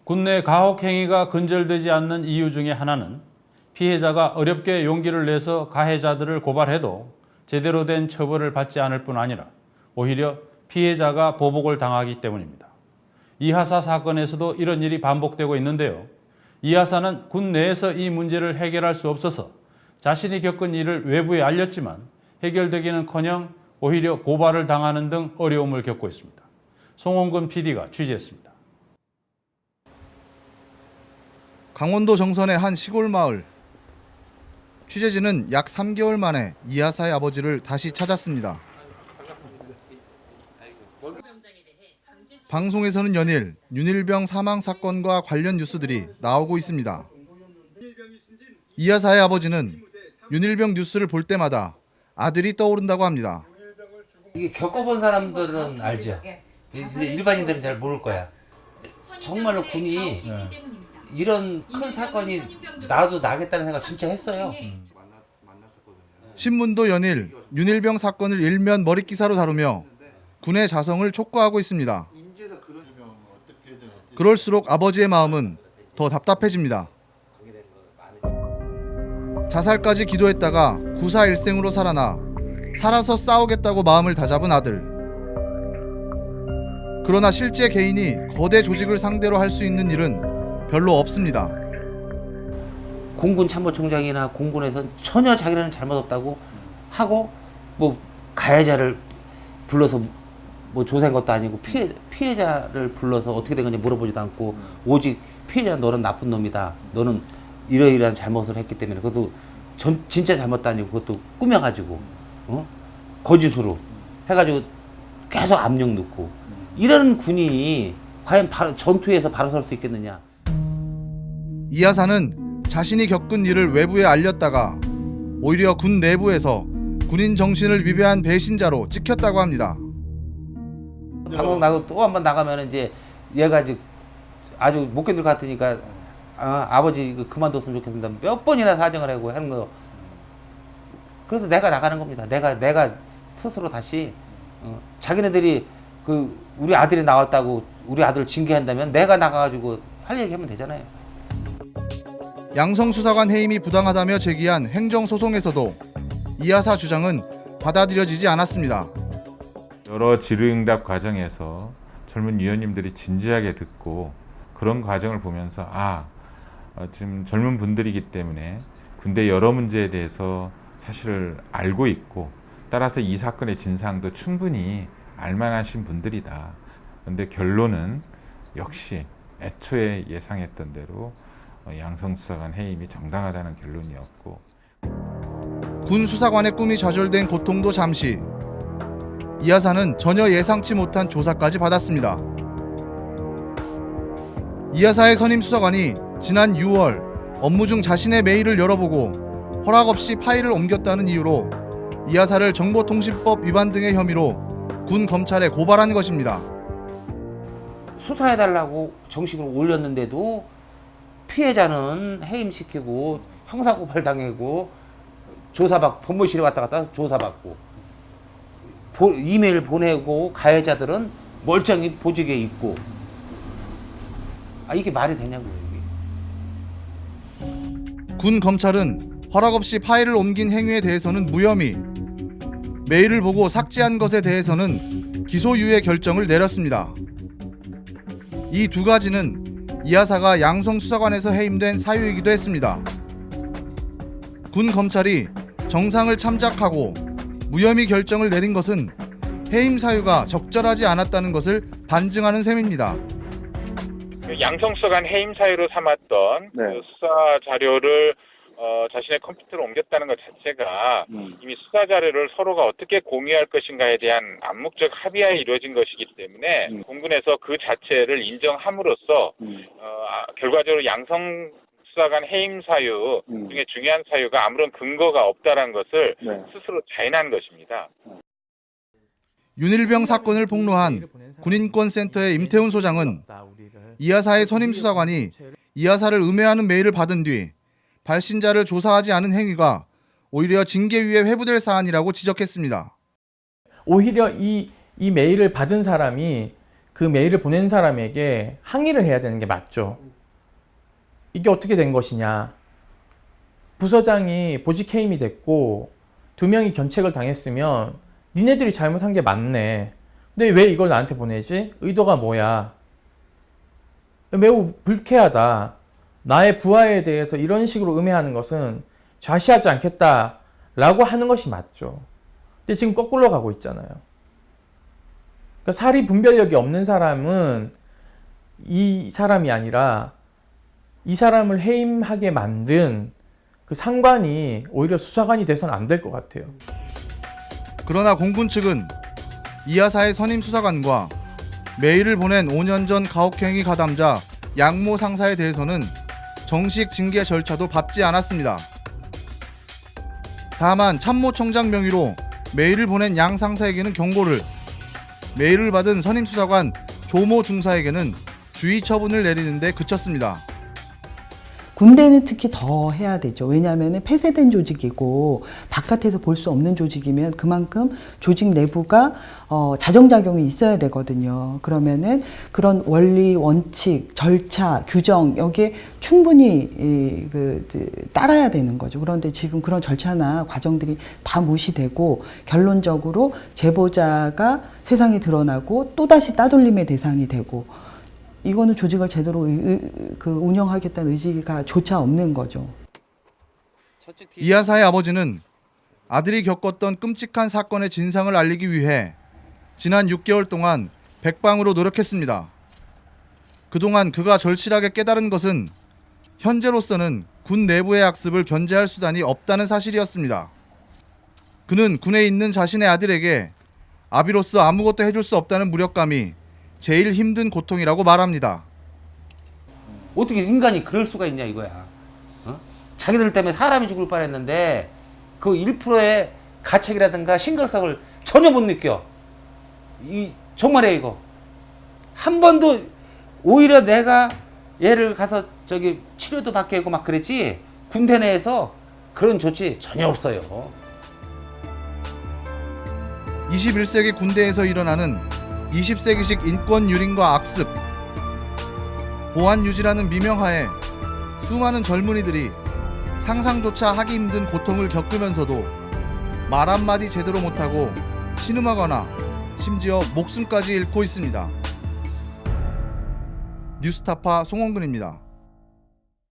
군내 가혹 행위가 근절되지 않는 이유 중에 하나는 피해자가 어렵게 용기를 내서 가해자들을 고발해도 제대로 된 처벌을 받지 않을 뿐 아니라 오히려 피해자가 보복을 당하기 때문입니다. 이하사 사건에서도 이런 일이 반복되고 있는데요. 이하사는 군 내에서 이 문제를 해결할 수 없어서 자신이 겪은 일을 외부에 알렸지만 해결되기는커녕 오히려 고발을 당하는 등 어려움을 겪고 있습니다. 송홍근 PD가 취재했습니다. 강원도 정선의 한 시골 마을. 취재진은 약 3개월 만에 이하사의 아버지를 다시 찾았습니다. 방송에서는 연일 윤일병 사망 사건과 관련 뉴스들이 나오고 있습니다. 이하사의 아버지는 윤일병 뉴스를 볼 때마다 아들이 떠오른다고 합니다. 이게 겪어본 사람들은 알죠. 근데 일반인들은 잘 모를 거야. 정말로 군이 이런 큰 사건이 나도 나겠다는 생각 진짜 했어요. 신문도 연일 윤일병 사건을 일면 머릿 기사로 다루며 군의 자성을 촉구하고 있습니다. 그럴수록 아버지의 마음은 더 답답해집니다. 자살까지 기도했다가 구사일생으로 살아나 살아서 싸우겠다고 마음을 다잡은 아들. 그러나 실제 개인이 거대 조직을 상대로 할 수 있는 일은 별로 없습니다. 공군 참모총장이나 공군에서 전혀 자기는 잘못 없다고 하고 뭐 가해자를 불러서 뭐 조사한 것도 아니고 피해자를 불러서 어떻게 된 건지 물어보지도 않고 오직 피해자 너는 나쁜 놈이다. 너는 이러이러한 잘못을 했기 때문에 그것도 진짜 잘못도 아니고 그것도 꾸며가지고 거짓으로 해가지고 계속 압력 넣고 이런 군이 과연 전투에서 바로 설 수 있겠느냐. 이하사는 자신이 겪은 일을 외부에 알렸다가 오히려 군 내부에서 군인 정신을 위배한 배신자로 찍혔다고 합니다. 방송 나고 또 한 번 나가면 이제 얘가 아주 못 견딜 것 같으니까 아버지 이거 그만뒀으면 좋겠습니다. 몇 번이나 사정을 하고 하는 거. 그래서 내가 나가는 겁니다. 내가 스스로 다시 자기네들이 우리 아들이 나왔다고 우리 아들을 징계한다면 내가 나가가지고 할 얘기 하면 되잖아요. 양성수사관 해임이 부당하다며 제기한 행정소송에서도 이하사 주장은 받아들여지지 않았습니다. 여러 질의응답 과정에서 젊은 위원님들이 진지하게 듣고 그런 과정을 보면서 지금 젊은 분들이기 때문에 군대 여러 문제에 대해서 사실을 알고 있고 따라서 이 사건의 진상도 충분히 알만하신 분들이다. 그런데 결론은 역시 애초에 예상했던 대로 양성수사관 해임이 정당하다는 결론이었고 군 수사관의 꿈이 좌절된 고통도 잠시. 이하사는 전혀 예상치 못한 조사까지 받았습니다. 이하사의 선임 수사관이 지난 6월 업무 중 자신의 메일을 열어보고 허락 없이 파일을 옮겼다는 이유로 이하사를 정보통신법 위반 등의 혐의로 군 검찰에 고발한 것입니다. 수사해달라고 정식으로 올렸는데도 피해자는 해임시키고 형사고발 당하고 조사받고 법무실에 왔다 갔다 조사받고 이메일 보내고 가해자들은 멀쩡히 보직에 있고 이게 말이 되냐고요. 이게. 군 검찰은 허락 없이 파일을 옮긴 행위에 대해서는 무혐의, 메일을 보고 삭제한 것에 대해서는 기소유예 결정을 내렸습니다. 이 두 가지는 이하사가 양성수사관에서 해임된 사유이기도 했습니다. 군 검찰이 정상을 참작하고 무혐의 결정을 내린 것은 해임 사유가 적절하지 않았다는 것을 반증하는 셈입니다. 양성수사관 해임 사유로 삼았던 그 수사 자료를 자신의 컴퓨터로 옮겼다는 것 자체가 이미 수사 자료를 서로가 어떻게 공유할 것인가에 대한 암묵적 합의하에 이루어진 것이기 때문에 공군에서 그 자체를 인정함으로써 결과적으로 양성수사관 해임 사유 중에 중요한 사유가 아무런 근거가 없다는 것을 스스로 자인한 것입니다. 윤일병 사건을 폭로한 군인권센터의 임태훈 소장은 이하사의 선임 수사관이 이하사를 음해하는 메일을 받은 뒤 발신자를 조사하지 않은 행위가 오히려 징계위에 회부될 사안이라고 지적했습니다. 오히려 이 메일을 받은 사람이 그 메일을 보낸 사람에게 항의를 해야 되는 게 맞죠. 이게 어떻게 된 것이냐. 부서장이 보직 해임이 됐고 2명이 견책을 당했으면 니네들이 잘못한 게 맞네. 근데 왜 이걸 나한테 보내지? 의도가 뭐야? 매우 불쾌하다. 나의 부하에 대해서 이런 식으로 음해하는 것은 좌시하지 않겠다라고 하는 것이 맞죠. 근데 지금 거꾸로 가고 있잖아요. 그러니까 사리 분별력이 없는 사람은 이 사람이 아니라 이 사람을 해임하게 만든 그 상관이 오히려 수사관이 돼서는 안 될 것 같아요. 그러나 공군 측은 이하사의 선임 수사관과 메일을 보낸 5년 전 가혹행위 가담자 양모 상사에 대해서는 정식 징계 절차도 밟지 않았습니다. 다만 참모총장 명의로 메일을 보낸 양 상사에게는 경고를, 메일을 받은 선임 수사관 조모 중사에게는 주의 처분을 내리는 데 그쳤습니다. 군대는 특히 더 해야 되죠. 왜냐하면 폐쇄된 조직이고 바깥에서 볼 수 없는 조직이면 그만큼 조직 내부가 자정작용이 있어야 되거든요. 그러면은 그런 원리, 원칙, 절차, 규정 여기에 충분히 따라야 되는 거죠. 그런데 지금 그런 절차나 과정들이 다 무시되고 결론적으로 제보자가 세상에 드러나고 또다시 따돌림의 대상이 되고 이거는 조직을 제대로 운영하겠다는 의지가 조차 없는 거죠. 이하사의 아버지는 아들이 겪었던 끔찍한 사건의 진상을 알리기 위해 지난 6개월 동안 백방으로 노력했습니다. 그동안 그가 절실하게 깨달은 것은 현재로서는 군 내부의 악습을 견제할 수단이 없다는 사실이었습니다. 그는 군에 있는 자신의 아들에게 아비로서 아무것도 해줄 수 없다는 무력감이 제일 힘든 고통이라고 말합니다. 어떻게 인간이 그럴 수가 있냐 이거야. 자기들 때문에 사람이 죽을 뻔했는데 그 1%의 가책이라든가 심각성을 전혀 못 느껴. 정말이야 이거. 한 번도 오히려 내가 얘를 가서 저기 치료도 받게 하고 막 그랬지 군대 내에서 그런 조치 전혀 없어요. 21세기 군대에서 일어나는 20세기식 인권 유린과 악습, 보안 유지라는 미명하에 수많은 젊은이들이 상상조차 하기 힘든 고통을 겪으면서도 말 한마디 제대로 못하고 신음하거나 심지어 목숨까지 잃고 있습니다. 뉴스타파 송원근입니다.